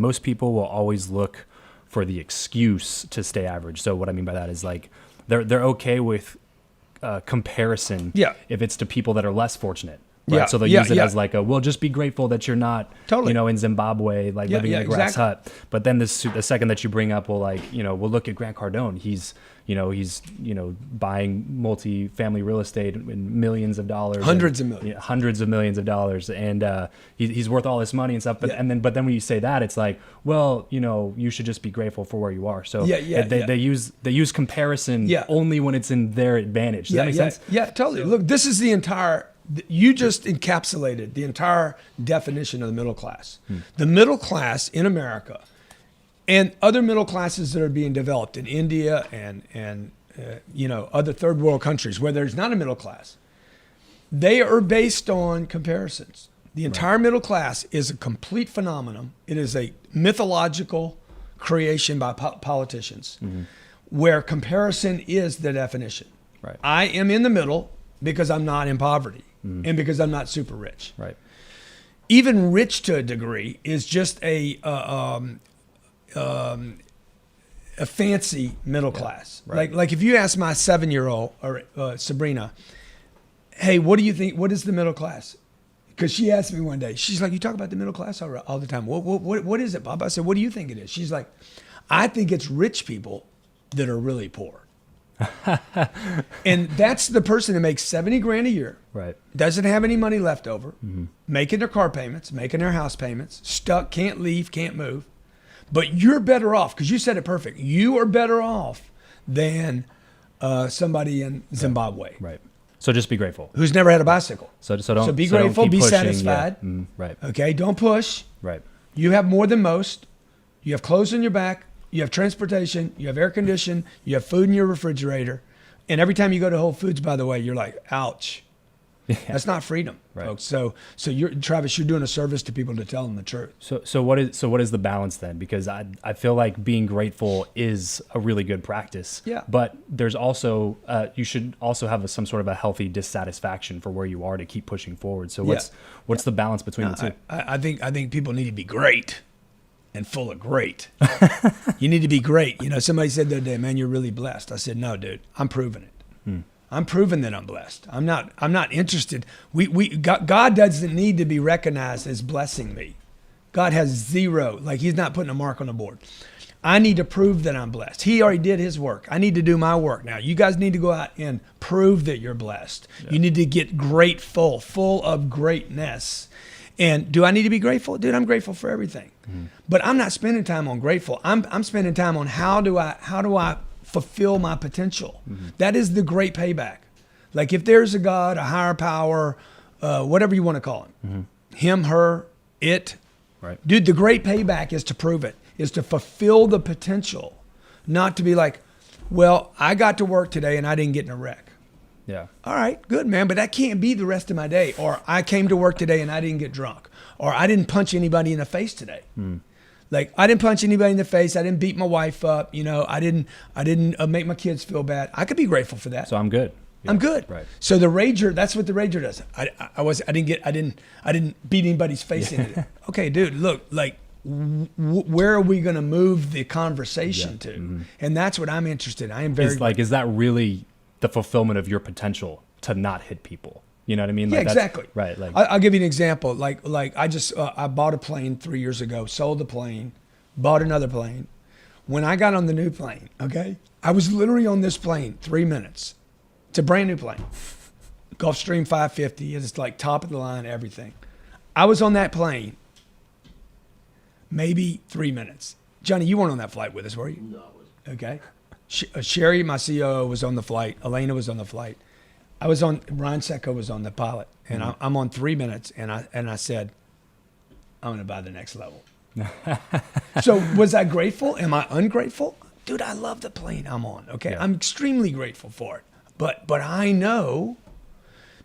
most people will always look for the excuse to stay average. So what I mean by that is like they're okay with comparison if it's to people that are less fortunate. Right. Yeah. So they'll use it as like well, just be grateful that you're not, in Zimbabwe, like living in a grass hut. But then the second that you bring up, well, like, we'll look at Grant Cardone. He's buying multi-family real estate in millions of dollars, hundreds of millions of dollars. And he's worth all this money and stuff. But then when you say that, it's like, well, you should just be grateful for where you are. So they use comparison only when it's in their advantage. Does that make sense? Yeah, totally. Look, this is you just encapsulated the entire definition of the middle class. The middle class in America and other middle classes that are being developed in India and other third world countries where there's not a middle class, they are based on comparisons. The entire middle class is a complete phenomenon. It is a mythological creation by politicians where comparison is the definition. Right. I am in the middle because I'm not in poverty. And because I'm not super rich. Right. Even rich to a degree is just a fancy middle class. Right. Like if you ask my 7-year-old or Sabrina, hey, what do you think? What is the middle class? Because she asked me one day, she's like, you talk about the middle class all the time. What is it, Bob? I said, what do you think it is? She's like, I think it's rich people that are really poor. And that's the person that makes $70,000 a year, right? Doesn't have any money left over, making their car payments, making their house payments, stuck, can't leave, can't move. But you're better off, because you said it perfect. You are better off than somebody in Zimbabwe, right? So just be grateful. Who's never had a bicycle. So be grateful, be pushing, satisfied. Right. Okay, don't push. Right. You have more than most. You have clothes on your back. You have transportation, you have air conditioning, you have food in your refrigerator. And every time you go to Whole Foods, by the way, you're like, ouch. Yeah. That's not freedom, folks. So Travis, you're doing a service to people to tell them the truth. So what is the balance then? Because I feel like being grateful is a really good practice. Yeah. But there's also you should also have some sort of a healthy dissatisfaction for where you are to keep pushing forward. So what's the balance between the two? I think people need to be great. And full of great. You need to be great. Somebody said the other day, man, you're really blessed. I said, no, dude, I'm proving it. I'm proving that I'm blessed. I'm not interested. God doesn't need to be recognized as blessing me. God has zero, like he's not putting a mark on the board. I need to prove that I'm blessed. He already did his work. I need to do my work now. You guys need to go out and prove that you're blessed. Yeah. You need to get grateful, full of greatness. And do I need to be grateful? Dude, I'm grateful for everything. But I'm not spending time on grateful. I'm spending time on how do I fulfill my potential? That is the great payback. Like if there's a God, a higher power, whatever you want to call him, him, her, it. Right. Dude, the great payback is to prove it, is to fulfill the potential, not to be like, well, I got to work today and I didn't get in a wreck. Yeah. All right, good, man. But that can't be the rest of my day. Or I came to work today and I didn't get drunk. Or I didn't punch anybody in the face today. Like I didn't punch anybody in the face. I didn't beat my wife up. I didn't make my kids feel bad. I could be grateful for that. So I'm good. Yeah. I'm good. Right. So the rager, that's what the rager does. I didn't beat anybody's face in it. Okay, dude, look, like where are we going to move the conversation to? And that's what I'm interested in. I am very is that really the fulfillment of your potential to not hit people? You know what I mean? Yeah, like exactly. Right. Like I'll give you an example. Like I just I bought a plane 3 years ago, sold the plane, bought another plane. When I got on the new plane, okay, I was literally on this plane 3 minutes. It's a brand new plane, Gulfstream 550. It's like top of the line, everything. I was on that plane maybe 3 minutes. Johnny, you weren't on that flight with us, were you? No, I wasn't. Okay. Sherry, my COO, was on the flight. Elena was on the flight. Ryan Secco was on the pilot, and I'm on 3 minutes, and I said, I'm gonna buy the next level. So was I grateful? Am I ungrateful? Dude, I love the plane I'm on. Okay, yeah. I'm extremely grateful for it. But I know.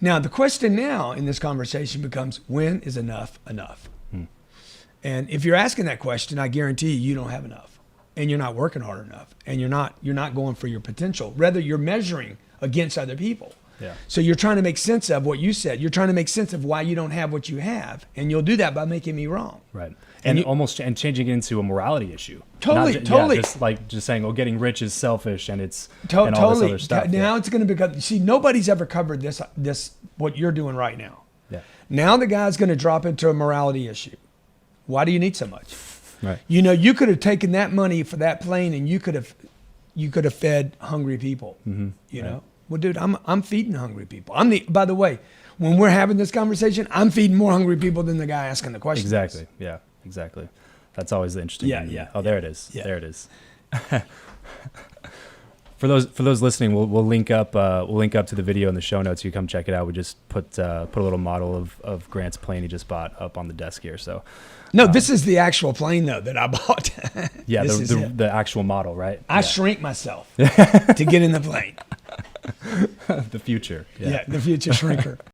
Now the question now in this conversation becomes, when is enough enough? And if you're asking that question, I guarantee you don't have enough, and you're not working hard enough, and you're not going for your potential. Rather, you're measuring against other people. Yeah. So you're trying to make sense of what you said. You're trying to make sense of why you don't have what you have, and you'll do that by making me wrong. Right. and changing it into a morality issue. Totally. Just saying, getting rich is selfish and it's totally. And all this other stuff. Now it's going to become. See, nobody's ever covered this what you're doing right now. Yeah. Now the guy's going to drop into a morality issue. Why do you need so much? Right. You could have taken that money for that plane and you could have fed hungry people. Mm-hmm. You know. Well, dude, I'm feeding hungry people. By the way, when we're having this conversation, I'm feeding more hungry people than the guy asking the question. Exactly. Yeah. Exactly. That's always the interesting. Yeah. Oh, there it is. Yeah. There it is. For those listening, we'll link up to the video in the show notes. You come check it out. We just put a little model of Grant's plane he just bought up on the desk here. So, no, this is the actual plane though that I bought. Yeah, the actual model, right? I shrink myself to get in the plane. The future. Yeah, the future shrinker.